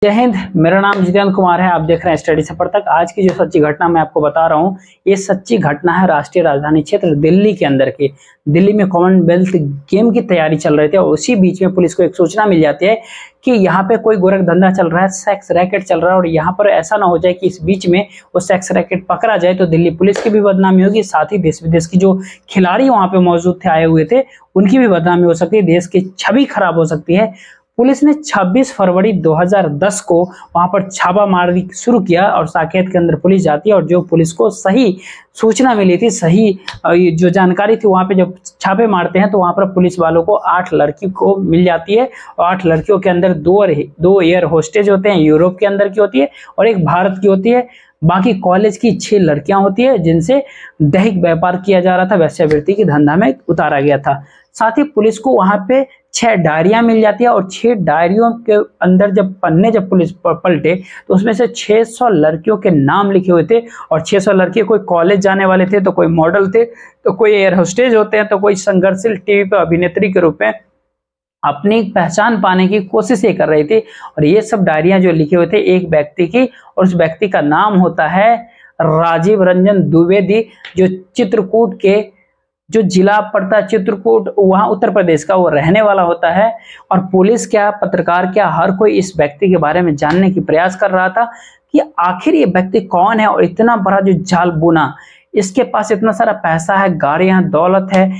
जय हिंद। मेरा नाम जितेंद्र कुमार है। आप देख रहे हैं स्टडी सफर तक। आज की जो सच्ची घटना मैं आपको बता रहा हूँ, ये सच्ची घटना है राष्ट्रीय राजधानी क्षेत्र दिल्ली के अंदर की। दिल्ली में कॉमनवेल्थ गेम की तैयारी चल रही थी और उसी बीच में पुलिस को एक सूचना मिल जाती है कि यहाँ पे कोई गोरख धंधा चल रहा है, सेक्स रैकेट चल रहा है। और यहाँ पर ऐसा ना हो जाए कि इस बीच में वो सेक्स रैकेट पकड़ा जाए तो दिल्ली पुलिस की भी बदनामी होगी, साथ ही देश विदेश की जो खिलाड़ी वहां पे मौजूद थे, आए हुए थे, उनकी भी बदनामी हो सकती है, देश की छवि खराब हो सकती है। पुलिस ने 26 फरवरी 2010 को वहां पर छापामारी शुरू किया और साकेत के अंदर पुलिस जाती है और जो पुलिस को सही सूचना मिली थी, सही जो जानकारी थी, वहां पे जब छापे मारते हैं तो वहां पर पुलिस वालों को 8 लड़की को मिल जाती है और 8 लड़कियों के अंदर दो एयर होस्टेज होते हैं, यूरोप के अंदर की होती है और एक भारत की होती है। बाकी कॉलेज की 6 लड़कियां होती है जिनसे दैहिक व्यापार किया जा रहा था, वेश्यावृत्ति की धंधा में उतारा गया था। साथ ही पुलिस को वहां पे 6 डायरियां मिल जाती है और 6 डायरियों के अंदर जब पुलिस पलटे तो उसमें से 600 लड़कियों के नाम लिखे हुए थे और 600 लड़के कोई कॉलेज जाने वाले थे, तो कोई मॉडल थे, तो कोई एयर होस्टेज होते हैं, तो कोई संघर्षशील टीवी पर अभिनेत्री के रूप में अपनी पहचान पाने की कोशिश ये कर रही थी। और ये सब डायरियां जो लिखे हुए थे एक व्यक्ति की, और उस व्यक्ति का नाम होता है राजीव रंजन द्विवेदी, जो चित्रकूट के जो जिला पड़ता है चित्रकूट, वहां उत्तर प्रदेश का वो रहने वाला होता है। और पुलिस क्या, पत्रकार क्या, हर कोई इस व्यक्ति के बारे में जानने की प्रयास कर रहा था कि आखिर ये व्यक्ति कौन है और इतना बड़ा जो जाल बुना, इसके पास इतना सारा पैसा है, गाड़ियां, दौलत है,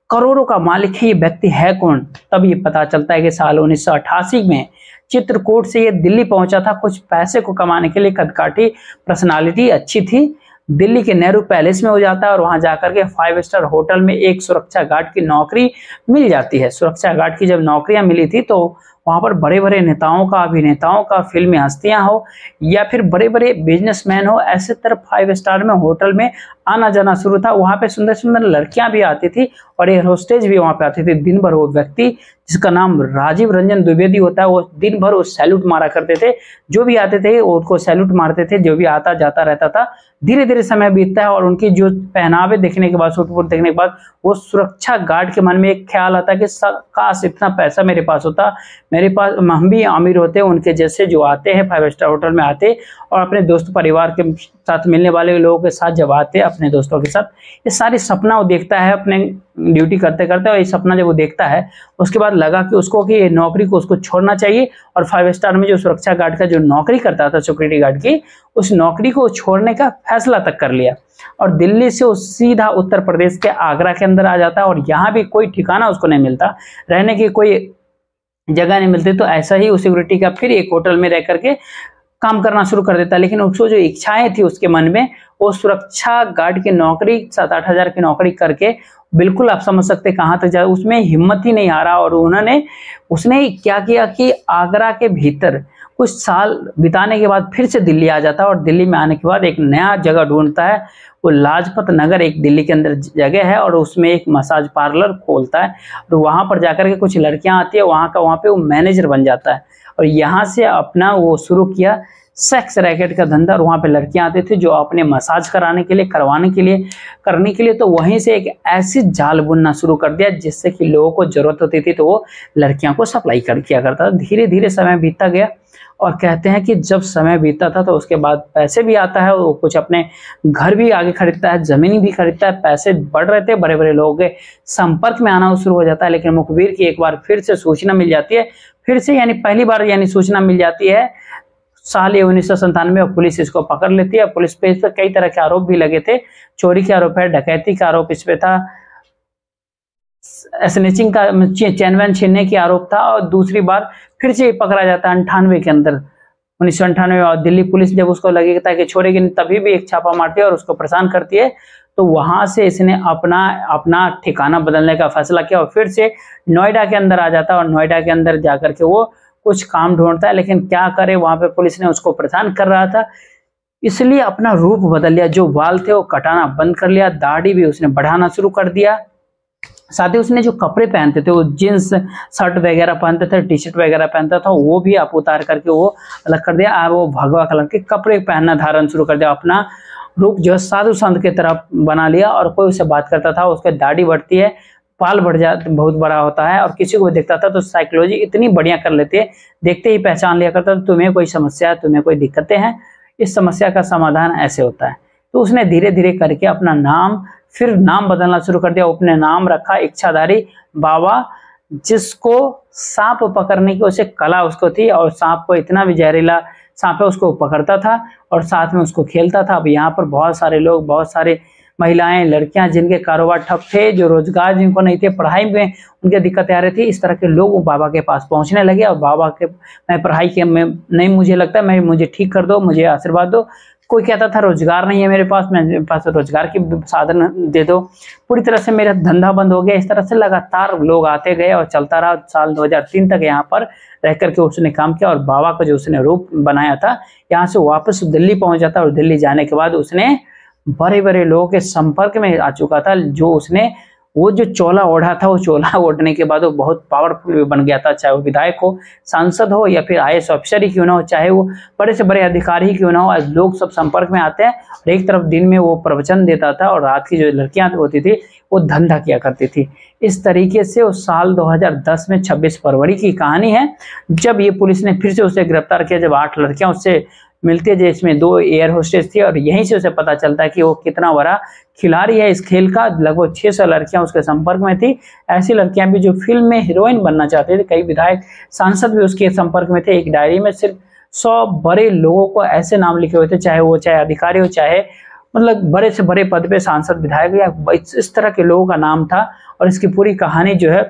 करोड़ों का मालिक है, ये व्यक्ति है कौन। तब ये पता चलता है कि साल 1988 में चित्रकूट से ये दिल्ली पहुंचा था कुछ पैसे को कमाने के लिए। कदकाठी पर्सनालिटी अच्छी थी। दिल्ली के नेहरू पैलेस में हो जाता है और वहां जाकर के 5 स्टार होटल में एक सुरक्षा गार्ड की नौकरी मिल जाती है। सुरक्षा गार्ड की जब नौकरियां मिली थी तो वहां पर बड़े बड़े नेताओं का, अभिनेताओं का, फिल्मी हस्तियां हो या फिर बड़े बड़े बिजनेसमैन हो, ऐसे तरफ 5 स्टार में होटल में आना जाना शुरू था। वहां पे सुंदर सुंदर लड़कियां भी आती थी और एयर होस्टेज भी वहां पे आती थी। दिन भर वो व्यक्ति जिसका नाम राजीव रंजन द्विवेदी होता है, वो दिन भर वो सैल्यूट मारा करते थे, जो भी आते थे उनको सैल्यूट मारते थे, जो भी आता जाता रहता था। धीरे धीरे समय बीतता है और उनकी जो पहनावे देखने के बाद, सूट वूट देखने के बाद, वो सुरक्षा गार्ड के मन में एक ख्याल आता है कि काश इतना पैसा मेरे पास होता, मेरे पास, हम भी अमीर होते, उनके जैसे जो आते हैं 5 स्टार होटल में आते और अपने दोस्त परिवार के साथ मिलने वाले लोगों के साथ जब आते, अपने दोस्तों के साथ। ये सारी सपना वो देखता है अपने ड्यूटी करते करते, और ये सपना जब वो देखता है उसके बाद लगा कि उसको कि ये नौकरी को उसको छोड़ना चाहिए और 5 स्टार में जो सुरक्षा गार्ड का जो नौकरी करता था, सिक्योरिटी गार्ड की, उस नौकरी को छोड़ने का फैसला तक कर लिया। और दिल्ली से वो सीधा उत्तर प्रदेश के आगरा के अंदर आ जाता है और यहाँ भी कोई ठिकाना उसको नहीं मिलता, रहने की कोई जगह नहीं मिलती। तो ऐसा ही उस सिक्योरिटी का फिर एक होटल में रह करके काम करना शुरू कर देता है। लेकिन उसको जो इच्छाएं थी उसके मन में, वो सुरक्षा गार्ड की नौकरी 7-8 हजार की नौकरी करके बिल्कुल आप समझ सकते कहां तक जाए, उसमें हिम्मत ही नहीं आ रहा। और उसने क्या किया कि आगरा के भीतर कुछ साल बिताने के बाद फिर से दिल्ली आ जाता है और दिल्ली में आने के बाद एक नया जगह ढूंढता है। वो लाजपत नगर एक दिल्ली के अंदर जगह है और उसमें एक मसाज पार्लर खोलता है और वहां पर जाकर के कुछ लड़कियां आती है, वहां पे वो मैनेजर बन जाता है। और यहाँ से अपना वो शुरू किया सेक्स रैकेट का धंधा। और वहां पे लड़कियां आती थी जो अपने मसाज कराने के लिए, करने के लिए, तो वहीं से एक ऐसी जाल बुनना शुरू कर दिया जिससे कि लोगों को जरूरत होती थी तो वो लड़कियों को सप्लाई किया करता था। धीरे धीरे समय बीतता गया और कहते हैं कि जब समय बीतता था तो उसके बाद पैसे भी आता है, वो कुछ अपने घर भी आगे खरीदता है, जमीन भी खरीदता है, पैसे बढ़ रहे थे, बड़े बड़े लोगों के संपर्क में आना शुरू हो जाता है। लेकिन मुखबिर की एक बार फिर से सूचना मिल जाती है, फिर से यानी पहली बार यानी सूचना मिल जाती है साल 1997 और पुलिस इसको पकड़ लेती है। पुलिस पे इस पर कई तरह के आरोप भी लगे थे, चोरी के आरोप है, डकैती का आरोप इस पे था, स्नैचिंग का, चैन वैन छीनने के आरोप था। और दूसरी बार फिर से पकड़ा जाता है 98 के अंदर, 1998। और दिल्ली पुलिस जब उसको लगेगा कि छोड़ेगी नहीं, तभी भी एक छापा मारती है और उसको परेशान करती है। तो वहां से इसने अपना ठिकाना बदलने का फैसला किया और फिर से नोएडा के अंदर आ जाता है और नोएडा के अंदर जाकर के वो कुछ काम ढूंढता है। लेकिन क्या करे, वहां पे पुलिस ने उसको परेशान कर रहा था, इसलिए अपना रूप बदल लिया। जो बाल थे वो कटाना बंद कर लिया, दाढ़ी भी उसने बढ़ाना शुरू कर दिया। साथ ही उसने जो कपड़े पहनते थे, वो जींस शर्ट वगैरह पहनते थे, टी शर्ट वगैरह पहनता था, वो भी आप उतार करके वो अलग कर दिया। वो भगवा कलर के कपड़े पहनना धारण शुरू कर दिया, अपना रूप जो साधु संत की तरह बना लिया। और कोई उससे बात करता था, उसके दाढ़ी बढ़ती है, पाल बढ़ जाता, बहुत बड़ा होता है, और किसी को देखता था तो साइकोलॉजी इतनी बढ़िया कर लेते, देखते ही पहचान लिया करता, तो तुम्हें कोई समस्या है, तुम्हें कोई दिक्कतें हैं, इस समस्या का समाधान ऐसे होता है। तो उसने धीरे धीरे करके अपना नाम, फिर नाम बदलना शुरू कर दिया। अपने नाम रखा इच्छाधारी बाबा, जिसको सांप पकड़ने की उसे कला उसको थी, और सांप को इतना भी जहरीला सांप है उसको पकड़ता था और साथ में उसको खेलता था। अब यहाँ पर बहुत सारे लोग, बहुत सारे महिलाएं, लड़कियां जिनके कारोबार ठप थे, जो रोजगार जिनको नहीं थे, पढ़ाई में उनके दिक्कतें आ रही थी, इस तरह के लोग बाबा के पास पहुंचने लगे। और बाबा के, मैं पढ़ाई के में नहीं, मुझे लगता है मुझे ठीक कर दो, मुझे आशीर्वाद दो। कोई कहता था रोजगार नहीं है मेरे पास रोजगार की साधन दे दो, पूरी तरह से मेरा धंधा बंद हो गया। इस तरह से लगातार लोग आते गए और चलता रहा। साल 2003 तक यहाँ पर रह करके उसने काम किया, और बाबा का जो उसने रूप बनाया था, यहाँ से वापस दिल्ली पहुंच जाता। और दिल्ली जाने के बाद उसने बड़े बड़े लोगों के संपर्क में आ चुका था। जो उसने वो जो चोला ओढ़ा था, वो चोला ओढ़ने के बाद वो बहुत पावरफुल बन गया था। चाहे वो विधायक हो, सांसद हो, या फिर IAS ऑफिसर ही क्यों ना हो, चाहे वो बड़े से बड़े अधिकारी ही क्यों ना हो, आज लोग सब संपर्क में आते हैं। और एक तरफ दिन में वो प्रवचन देता था, और रात की जो लड़कियां होती थी वो धंधा किया करती थी। इस तरीके से उस साल 2010 में 26 फरवरी की कहानी है, जब ये पुलिस ने फिर से उसे गिरफ्तार किया, जब 8 लड़कियां उससे मिलती है, जिसमें 2 एयर होस्टेस थी। और यहीं से उसे पता चलता है कि वो कितना बड़ा खिलाड़ी है इस खेल का। लगभग 600 लड़कियां उसके संपर्क में थी, ऐसी लड़कियां भी जो फिल्म में हीरोइन बनना चाहते थे। कई विधायक, सांसद भी उसके संपर्क में थे। एक डायरी में सिर्फ 100 बड़े लोगों को ऐसे नाम लिखे हुए थे, चाहे अधिकारी हो, चाहे मतलब बड़े से बड़े पद पे सांसद, विधायक, या इस तरह के लोगों का नाम था। और इसकी पूरी कहानी जो है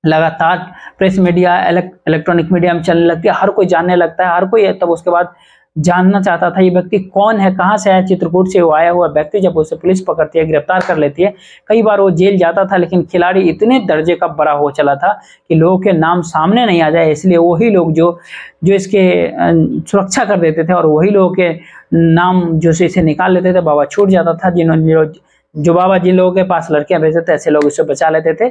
लगातार प्रेस मीडिया, इलेक्ट्रॉनिक मीडिया में चलने लगती है, हर कोई जानने लगता है, हर कोई तब उसके बाद जानना चाहता था ये व्यक्ति कौन है, कहाँ से आया, चित्रकूट से वो आया हुआ व्यक्ति। जब उसे पुलिस पकड़ती है, गिरफ्तार कर लेती है, कई बार वो जेल जाता था, लेकिन खिलाड़ी इतने दर्जे का बड़ा हो चला था कि लोगों के नाम सामने नहीं आ जाए, इसलिए वही लोग जो इसके सुरक्षा कर देते थे, और वही लोगों के नाम जो से इसे निकाल लेते थे, बाबा छूट जाता था। जो बाबा जिन लोगों के पास लड़कियां भेजते थे, ऐसे लोग इसे बचा लेते थे।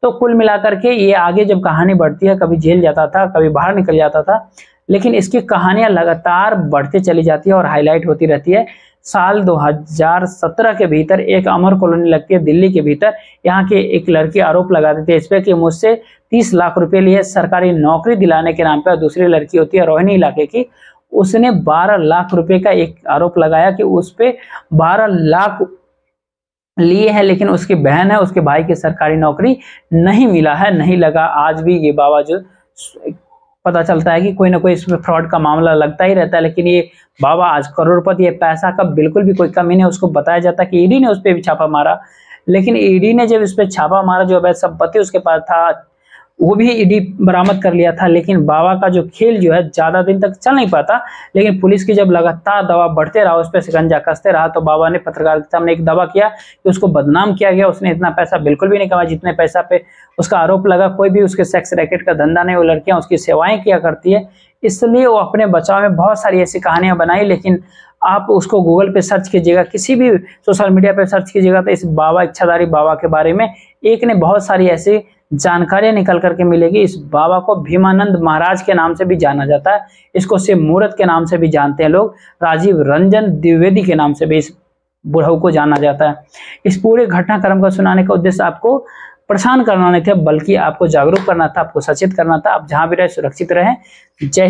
तो कुल मिलाकर के ये आगे जब कहानी बढ़ती है, कभी जेल जाता था, कभी बाहर निकल जाता था, लेकिन इसकी कहानियां लगातार बढ़ती चली जाती है और हाईलाइट होती रहती है। साल 2017 के भीतर एक अमर कॉलोनी लगती है दिल्ली के भीतर। यहाँ के एक लड़की आरोप लगा देती है इस पे कि मुझसे 30 लाख रुपए लिए सरकारी नौकरी दिलाने के नाम पर। दूसरी लड़की होती है रोहिणी इलाके की, उसने 12 लाख रुपए का एक आरोप लगाया कि उस पे 12 लाख लिए है, लेकिन उसकी बहन है, उसके भाई की सरकारी नौकरी नहीं मिला है, नहीं लगा। आज भी ये बाबा जो पता चलता है कि कोई ना कोई इसमें फ्रॉड का मामला लगता ही रहता है, लेकिन ये बाबा आज करोड़पति है, पैसा का बिल्कुल भी कोई कमी नहीं। उसको बताया जाता है कि ईडी ने उस पर भी छापा मारा, लेकिन ईडी ने जब इस पे छापा मारा, जो अवैध संपत्ति उसके पास था वो भी ईडी बरामद कर लिया था। लेकिन बाबा का जो खेल जो है ज्यादा दिन तक चल नहीं पाता, लेकिन पुलिस की जब लगातार दबाव बढ़ते रहा, उस पर शिकंजा कसते रहा, तो बाबा ने पत्रकार के सामने एक दावा किया कि उसको बदनाम किया गया, उसने इतना पैसा बिल्कुल भी नहीं कमाया जितने पैसा पे उसका आरोप लगा। कोई भी उसके सेक्स रैकेट का धंधा नहीं, वो लड़कियां उसकी सेवाएं किया करती है। इसलिए वो अपने बचाव में बहुत सारी ऐसी कहानियां बनाई। लेकिन आप उसको गूगल पे सर्च कीजिएगा, किसी भी सोशल मीडिया पे सर्च कीजिएगा, तो इस बाबा, इच्छाधारी बाबा के बारे में एक ने बहुत सारी ऐसी जानकारियां निकल करके मिलेगी। इस बाबा को भीमानंद महाराज के नाम से भी जाना जाता है, इसको शिव मूर्त के नाम से भी जानते हैं लोग, राजीव रंजन द्विवेदी के नाम से भी इस बुढ़ऊ को जाना जाता है। इस पूरे घटनाक्रम को सुनाने का उद्देश्य आपको परेशान करना नहीं था, बल्कि आपको जागरूक करना था, आपको सचेत करना था। आप जहां भी रहे सुरक्षित रहें। जय